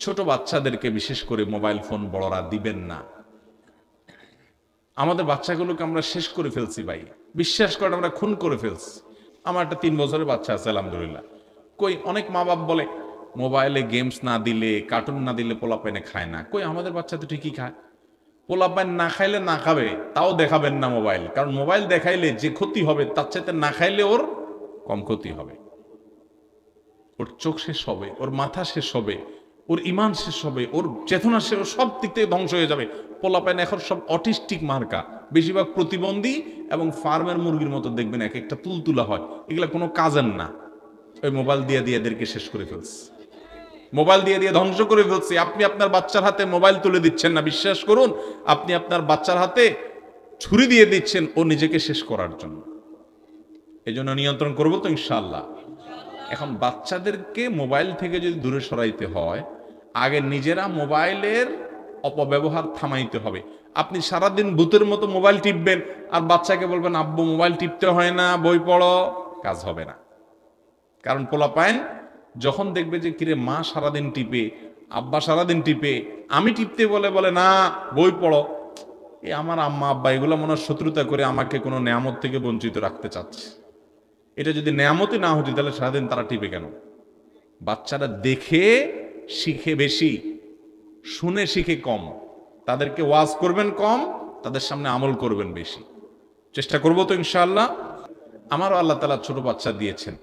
ছোট বাচ্চাদেরকে বিশেষ করে মোবাইল ফোন বড়রা দিবেন না। আমাদের বাচ্চাগুলোকে আমরা শেষ করে ফেলছি ভাই, বিশ্বাস করেন আমরা খুন করে ফেলছি। আমার একটা 3 বছরের বাচ্চা আছে আলহামদুলিল্লাহ। কই অনেক মা বাপ বলে মোবাইলে গেমস না দিলে, কার্টুন না দিলে পোলাপাইনে খায় না। কই আমাদের বাচ্চা তো ঠিকই খায়। পোলাপাইন না খাইলে না খাবে, তাও দেখাবেন না মোবাইল, কারণ মোবাইল দেখাইলে যে ক্ষতি হবে তার চাইতে না খাইলে ওর কম ক্ষতি হবে। ওর চোখ শেষ হবে, ওর মাথা শেষ হবে, ওর ইমান শেষ হবে, ওর চেতনা শেষ, সব দিক থেকে ধ্বংস হয়ে যাবে। পোলাপাইন এখন সব অটিস্টিক মার্কা, বেশিরভাগ প্রতিবন্ধী এবং ফার্মের মুরগির মতো দেখবেন এক একটা তুলতুলা হয়। এগুলা কোনো কাজের না, ওই মোবাইল দিয়ে দিয়ে এদেরকে শেষ করে ফেলছে, মোবাইল দিয়ে দিয়ে ধ্বংস করে ফেলছে। আপনি আপনার বাচ্চার হাতে মোবাইল তুলে দিচ্ছেন না, বিশ্বাস করুন আপনি আপনার বাচ্চার হাতে ছুরি দিয়ে দিচ্ছেন ও নিজেকে শেষ করার জন্য। এই জন্য নিয়ন্ত্রণ করবো তো ইনশাআল্লাহ। এখন বাচ্চাদেরকে মোবাইল থেকে যদি দূরে সরাইতে হয়, আগে নিজেরা মোবাইলের অপব্যবহার থামাইতে হবে। আপনি সারাদিন ভূতের মতো মোবাইল টিপবেন আর বাচ্চাকে বলবেন আব্বু মোবাইল টিপতে হয় না, বই পড়ো, কাজ হবে না। কারণ পোলাপাইন যখন দেখবে যে কিরে মা সারাদিন টিপে, আব্বা সারাদিন টিপে, আমি টিপতে বলে বলে না বই পড়ো, এ আমার আম্মা আব্বা এগুলো মনে হয় শত্রুতা করে আমাকে কোনো নেয়ামত থেকে বঞ্চিত রাখতে চাচ্ছে। এটা যদি নেয়ামতই না হতো তাহলে সারাদিন তারা টিপে কেন? বাচ্চারা দেখে শিখে বেশি, শুনে শিখে কম। তাদেরকে ওয়াজ করবেন কম, তাদের সামনে আমল করবেন বেশি। চেষ্টা করবো তো ইনশাআল্লাহ। আমারও আল্লাহ তাআলা ছোট বাচ্চা দিয়েছেন,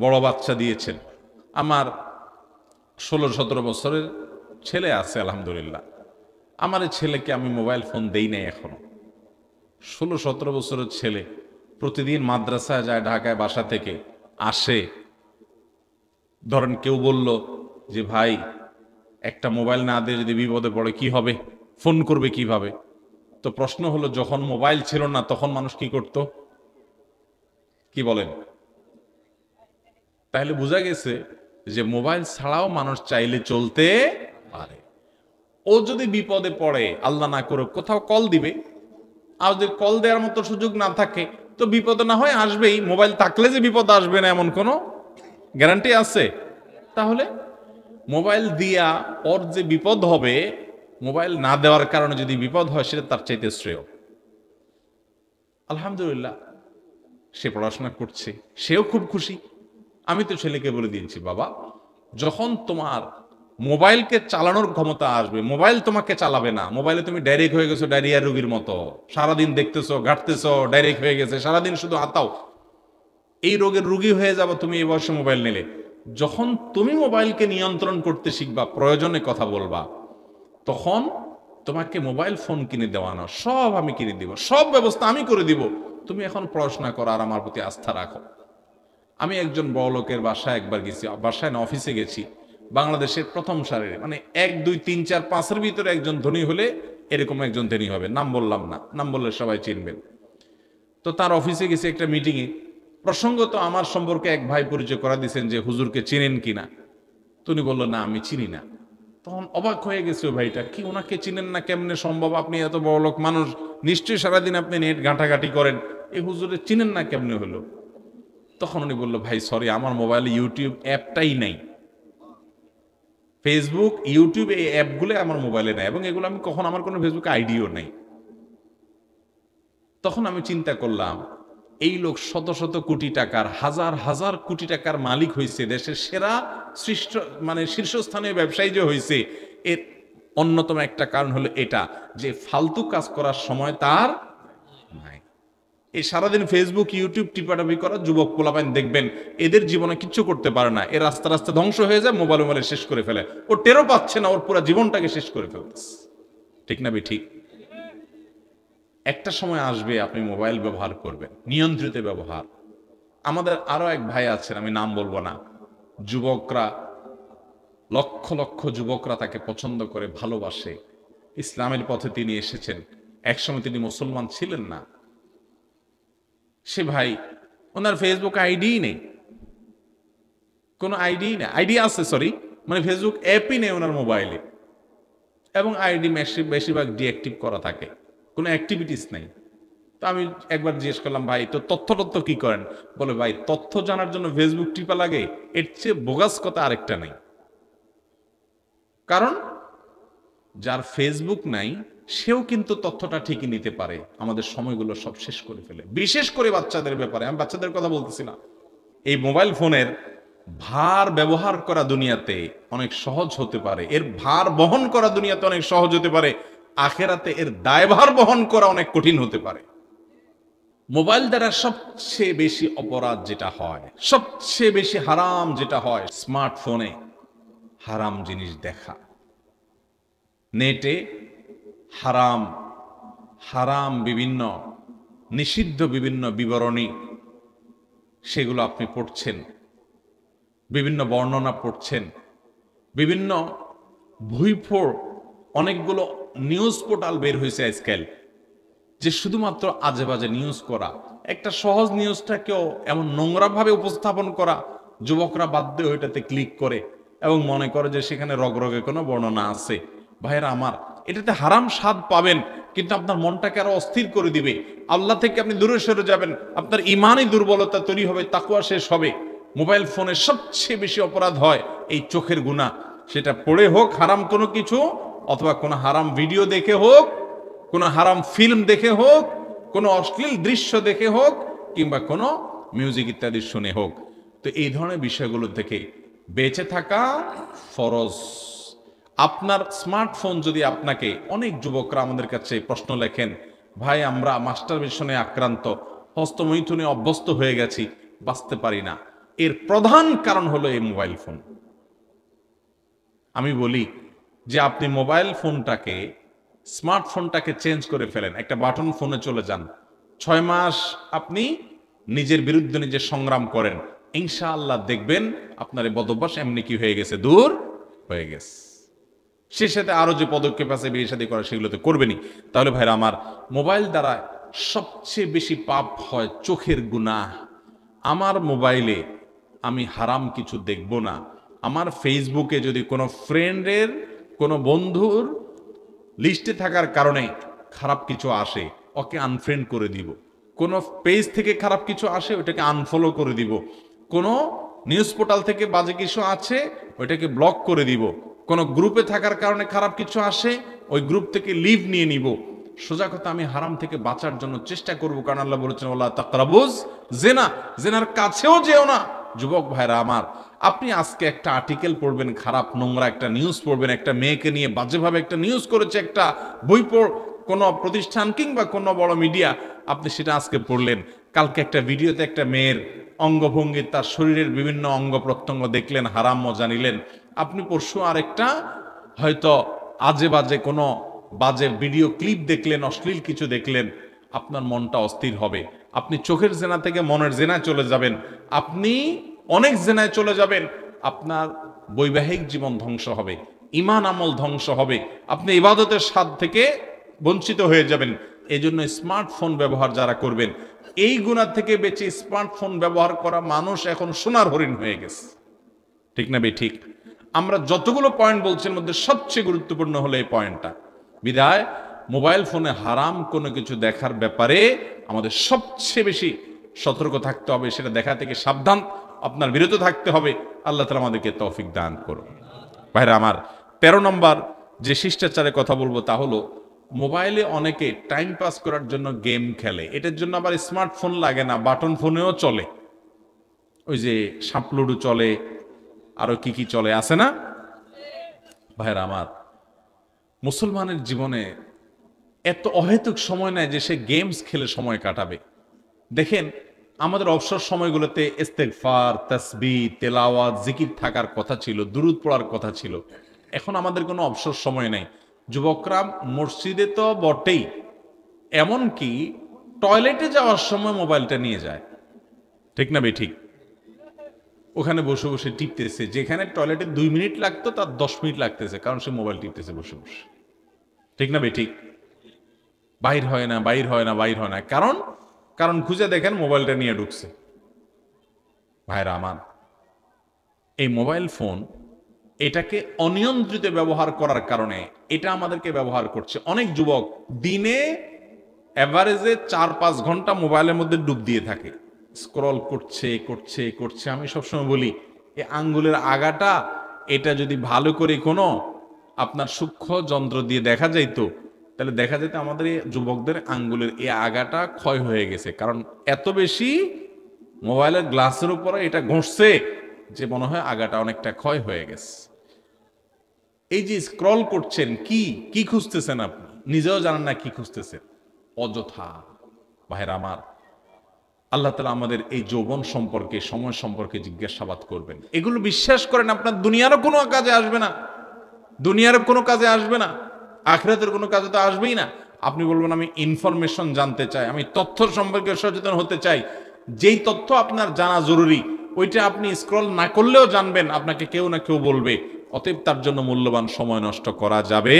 বড় বাচ্চা দিয়েছেন। আমার 16-17 বছরের ছেলে আছে আলহামদুলিল্লাহ। আমার এই ছেলেকে আমি মোবাইল ফোন দেই নাই এখনো। 16-17 বছরের ছেলে প্রতিদিন মাদ্রাসায় যায়, ঢাকায় বাসা থেকে আসে। ধরেন কেউ বলল যে ভাই একটা মোবাইল না দিয়ে যদি বিপদে পড়ে কি হবে, ফোন করবে কিভাবে? তো প্রশ্ন হলো যখন মোবাইল ছিল না তখন মানুষ কি করত? কি বলেন? তাহলে বোঝা গেছে যে মোবাইল ছাড়াও মানুষ চাইলে চলতে পারে। ও যদি বিপদে পড়ে, আল্লাহ না করে কোথাও কল দিবে, আর যদি কল দেওয়ার মতো সুযোগ না থাকে তো বিপদ না হয় আসবেই। মোবাইল থাকলে যে বিপদ আসবে না এমন কোনো গ্যারান্টি আছে? তাহলে মোবাইল দিয়া ওর যে বিপদ হবে, মোবাইল না দেওয়ার কারণে যদি বিপদ হয় সেটা তার চাইতে শ্রেয়। আলহামদুলিল্লাহ সে পড়াশোনা করছে, সেও খুব খুশি। আমি তো ছেলেকে বলে দিয়েছি বাবা যখন তোমার মোবাইলকে চালানোর ক্ষমতা আসবে, মোবাইল তোমাকে চালাবে না। মোবাইলে তুমি ডাইরেক্ট হয়ে গেছো ডায়রিয়া রোগীর মতো, সারাদিন দেখতেছো, ঘাটতেছো, ডাইরেক্ট হয়ে গেছে, সারাদিন শুধু আতাও। এই রোগের রোগী হয়ে যাবো তুমি এই বয়সে মোবাইল নিলে। যখন তুমি মোবাইলকে নিয়ন্ত্রণ করতে শিখবা, প্রয়োজনে কথা বলবা, তখন তোমাকে মোবাইল ফোন কিনে দেওয়ানো সব আমি কিনে দিব, সব ব্যবস্থা আমি করে দিব। তুমি এখন পড়াশোনা করো আর আমার প্রতি আস্থা রাখো। আমি একজন বড় লোকের বাসায় একবার গেছি, বাসায় না অফিসে গেছি। বাংলাদেশের প্রথম সারির মানে 1, 2, 3, 4, 5-এর ভিতরে একজন ধনী হলে এরকম একজন ধনী হবে। নাম বললাম না, নাম বললে সবাই চিনবেন। তো তার অফিসে গেছি একটা মিটিংয়ে। প্রসঙ্গত আমার সম্পর্কে এক ভাই পরিচয় করা দিয়েছেন যে হুজুরকে চিনেন কিনা। তুমি বললো না আমি চিনি না। তখন অবাক হয়ে গেছে ওই ভাইটা, কি ওনাকে চিনেন না কেমনে সম্ভব? আপনি এত বড় লোক মানুষ, নিশ্চয়ই সারাদিন আপনি নেট ঘাঁটাঘাঁটি করেন, এই হুজুরে চিনেন না কেমনে হলো? তখন উনি বললো ভাই সরি আমার মোবাইলে ইউটিউব অ্যাপটাই নাই, ফেসবুক ইউটিউব এই অ্যাপগুলো আমার মোবাইলে নাই, এবং এগুলো আমি কখন, আমার কোনো ফেসবুক আইডিও নাই। তখন আমি চিন্তা করলাম এই লোক শত শত কোটি টাকার, হাজার হাজার কোটি টাকার মালিক হয়েছে, দেশের সেরা সৃষ্ট মানে শীর্ষস্থানীয় ব্যবসায়ী যে হয়েছে, এর অন্যতম একটা কারণ হলো এটা যে ফালতু কাজ করার সময় তার নাই। এই সারাদিন ফেসবুক ইউটিউব টিপাটাপি করা যুবক পোলাপাইন দেখবেন এদের জীবনে কিচ্ছু করতে পারে না, এর রাস্তা রাস্তা ধ্বংস হয়ে যায়, মোবাইল মোবাইলে শেষ করে ফেলে, ও টেরও পাচ্ছে না ওর পুরো জীবনটাকে শেষ করে ফেলতেছে। ঠিক না ঠিক? একটা সময় আসবে আপনি মোবাইল ব্যবহার করবেন, নিয়ন্ত্রিত ব্যবহার। আমাদের আরো এক ভাই আছেন, আমি নাম বলবো না, যুবকরা লক্ষ লক্ষ যুবকরা তাকে পছন্দ করে, ভালোবাসে। ইসলামের পথে তিনি এসেছেন, একসময় তিনি মুসলমান ছিলেন না। সে ভাই ওনার ফেসবুক আইডি নেই, কোনো আইডি নেই, আইডি আছে সরি, মানে ফেসবুক অ্যাপই নেই ওনার মোবাইলে, এবং আইডি বেশিরভাগ ডিঅ্যাক্টিভ করা থাকে, কোনো অ্যাক্টিভিটিস নাই। তো আমি একবার জিজ্ঞেস করলাম ভাই তো তথ্য কি করেন? বলে ভাই তথ্য জানার জন্য ফেসবুক টিপা লাগে, এর চেয়ে বোগাস কথা আরেকটা নেই। কারণ যার ফেসবুক নাই সেও কিন্তু তথ্যটা ঠিকই নিতে পারে, আমাদের সময়গুলো সব শেষ করে ফেলে। বিশেষ করে বাচ্চাদের ব্যাপারে, আমি বাচ্চাদের কথা বলতেছি না। এই মোবাইল ফোনের ভার ব্যবহার করা দুনিয়াতে অনেক সহজ হতে পারে, এর ভার বহন করা দুনিয়াতে অনেক সহজ হতে পারে, আখেরাতে এর দায়ভার বহন করা অনেক কঠিন হতে পারে। মোবাইল দ্বারা সবচেয়ে বেশি অপরাধ যেটা হয়, সবচেয়ে বেশি হারাম যেটা হয়, স্মার্টফোনে হারাম জিনিস দেখা, নেটে হারাম হারাম বিভিন্ন নিষিদ্ধ বিভিন্ন বিবরণী সেগুলো আপনি পড়ছেন, বিভিন্ন বর্ণনা পড়ছেন, বিভিন্ন ভুইফোড় অনেকগুলো নিউজ পোর্টাল বের হয়েছে আজকাল, যে শুধুমাত্র আজে বাজে নিউজ করা, একটা সহজ নিউজটাকেও এমন নোংরাভাবে উপস্থাপন করা, যুবকরা বাধ্য হয়ে ওইটাতে ক্লিক করে এবং মনে করে যে সেখানে রগরগে কোনো বর্ণনা আছে। ভাইয়েরা আমার, এটাতে হারাম স্বাদ পাবেন, কিন্তু আপনার মনটাকে আরো অস্থির করে দিবে, আল্লাহ থেকে আপনি দূরে সরে যাবেন, আপনার ইমানই দুর্বলতা তৈরি হবে, তাকওয়া শেষ হবে। মোবাইল ফোনে সবচেয়ে বেশি অপরাধ হয় এই চোখের গুনাহ, সেটা পড়ে হোক হারাম কোনো কিছু, অথবা কোনো হারাম ভিডিও দেখে হোক, কোনো হারাম ফিল্ম দেখে হোক, কোনো অশ্লীল দৃশ্য দেখে হোক, কিংবা কোনো মিউজিক ইত্যাদি শুনে হোক। তো এই ধরনের বিষয়গুলো থেকে বেঁচে থাকা ফরজ। আপনার স্মার্টফোন যদি আপনাকে, অনেক যুবকরা আমাদের কাছে প্রশ্ন লেখেন, ভাই আমরা মাস্টারবেশনে আক্রান্ত, হস্তমৈথুনে অভ্যস্ত হয়ে গেছি, বাঁচতে পারি না। এর প্রধান কারণ হলো এই মোবাইল ফোন। আমি বলি যে আপনি মোবাইল ফোনটাকে, স্মার্টফোনটাকে চেঞ্জ করে ফেলেন, একটা বাটন ফোনে চলে যান, 6 মাস আপনি নিজের বিরুদ্ধে নিজে সংগ্রাম করেন, ইনশাআল্লাহ দেখবেন আপনার এই বদভ্যাস এমনি কি হয়ে গেছে, দূর হয়ে গেছে। সে সাথে আরো যে পদক্ষেপ আছে বিয়ে শাদী করা, সেগুলো তো করবেনই। তাহলে ভাইরা আমার, মোবাইল দ্বারা সবচেয়ে বেশি পাপ হয় চোখের গুনাহ। আমার মোবাইলে আমি হারাম কিছু দেখব না। আমার ফেসবুকে যদি কোনো ফ্রেন্ডের, কোনো বন্ধুর লিস্টে থাকার কারণে খারাপ কিছু আসে, ওকে আনফ্রেন্ড করে দিব। কোনো পেজ থেকে খারাপ কিছু আসে, ওটাকে আনফলো করে দিব। কোনো নিউজ পোর্টাল থেকে বাজে কিছু আছে, ওইটাকে ব্লক করে দিব। কোনো গ্রুপে থাকার কারণে খারাপ কিছু আসে, ওই গ্রুপ থেকে লিভ নিয়ে নিব। সোজা কথা, আমি হারাম থেকে বাঁচার জন্য চেষ্টা করব, কারণ আল্লাহ বলেছেন ওয়ালা তাকরাবুজ জিনা, জিনার কাছেও যেও না। যুবক ভাইরা আমার, আপনি আজকে একটা আর্টিকেল পড়বেন, খারাপ নোংরা একটা নিউজ পড়বেন, একটা মেয়েকে নিয়ে বাজেভাবে একটা নিউজ করেছে একটা বই পড়, কোনো প্রতিষ্ঠান কিংবা কোনো বড় মিডিয়া, আপনি সেটা আজকে পড়লেন। কালকে একটা ভিডিওতে একটা মেয়ের অঙ্গভঙ্গি, তার শরীরের বিভিন্ন অঙ্গ প্রত্যঙ্গ দেখলেন, হারাম মজা নিলেন। আপনি পরশু আরেকটা হয়তো আজে বাজে কোনো বাজে ভিডিও ক্লিপ দেখলেন, অশ্লীল কিছু দেখলেন, আপনার মনটা অস্থির হবে। আপনি চোখের জেনা থেকে মনের জেনায় চলে যাবেন, আপনি অনেক জেনায় চলে যাবেন, আপনার বৈবাহিক জীবন ধ্বংস হবে, ঈমান আমল ধ্বংস হবে, আপনি ইবাদতের স্বাদ থেকে বঞ্চিত হয়ে যাবেন। এই জন্য স্মার্টফোন ব্যবহার যারা করবেন, এই গুনাহ থেকে বেঁচে স্মার্টফোন ব্যবহার করা মানুষ এখন সোনার হরিণ হয়ে গেছে। ঠিক না বে ঠিক? আমরা যতগুলো পয়েন্ট বলছি, এর মধ্যে সবচেয়ে গুরুত্বপূর্ণ হলো এই পয়েন্টটা। বিধায় মোবাইল ফোনে হারাম কোনো কিছু দেখার ব্যাপারে আমাদের সবচেয়ে বেশি সতর্ক থাকতে হবে, সেটা দেখা থেকে সাবধান, আপনার বিরত থাকতে হবে। আল্লাহ তাআলা আমাদেরকে তৌফিক দান করুন। ভাইরা আমার, 13 নম্বর যে শিষ্টাচারের কথা বলবো তা হলো, মোবাইলে অনেকে টাইম পাস করার জন্য গেম খেলে। এটার জন্য আবার স্মার্টফোন লাগে না, বাটন ফোনেও চলে। ওই যে সাপলুডু চলে, আরো কি কি চলে, আছে না? ভাইরা আমার, মুসলমানের জীবনে এত অহেতুক সময় নেয় যে সে গেমস খেলে সময় কাটাবে। দেখেন, আমাদের অবসর সময়গুলোতে ইস্তেগফার, তাসবিহ, তেলাওয়াত, জিকির থাকার কথা ছিল, দুরূদ পড়ার কথা ছিল। এখন আমাদের কোনো অবসর সময় নেই। যুবকরা মসজিদে তো বটেই, এমনকি টয়লেটে যাওয়ার সময় মোবাইলটা নিয়ে যায়। ঠিক না বে ঠিক? ওখানে বসে বসে টিপতেছে, যেখানে টয়লেটে 2 মিনিট লাগতো তার 10 মিনিট লাগতেছে, কারণ সে মোবাইল টিপতেছে বসে বসে। ঠিক না বে ঠিক? বাইর হয় না, বাইর হয় না, বাইর হয় না, কারণ কারণ খুঁজে দেখেন মোবাইলটা নিয়ে ঢুকছে। ভাইরা আমার, এই মোবাইল ফোন, এটাকে অনিয়ন্ত্রিত ব্যবহার করার কারণে এটা আমাদেরকে ব্যবহার করছে। অনেক যুবক দিনে এভারেজে 4-5 ঘন্টা মোবাইলের মধ্যে ডুব দিয়ে থাকে, স্ক্রল করছে করছে করছে। আমি সবসময় বলি, এই আঙ্গুলের আগাটা এটা যদি ভালো করে কোনো আপনার সূক্ষ্ম যন্ত্র দিয়ে দেখা যাইতো, তাহলে দেখা যেত আমাদের এই যুবকদের আঙ্গুলের এই আগাটা ক্ষয় হয়ে গেছে, কারণ এত বেশি মোবাইলের গ্লাসের উপরে এটা ঘষছে যে মনে হয় আগাটা অনেকটা ক্ষয় হয়ে গেছে। এই যে স্ক্রল করছেন, কি কি খুঁজতেছেন আপনি নিজেও জানেন না কি খুঁজতেছেন, অযথা। ভাইরা আমার, আল্লাহ তাআলা আমাদের এই যৌবন সম্পর্কে, সময় সম্পর্কে জিজ্ঞাসাবাদ করবেন। এগুলো বিশ্বাস করেন, আপনার দুনিয়ারও কোনো কাজে আসবে না, দুনিয়ার কোনো কাজে আসবে না, আখিরাতের কোনো কাজে তো আসবেই না। আপনি বলবেন আমি ইনফরমেশন জানতে চাই, আমি তথ্য সম্পর্কে সচেতন হতে চাই। যেই তথ্য আপনার জানা জরুরি ওইটা আপনি স্ক্রল না করলেও জানবেন, আপনাকে কেউ না কেউ বলবে। অতএব তার জন্য মূল্যবান সময় নষ্ট করা যাবে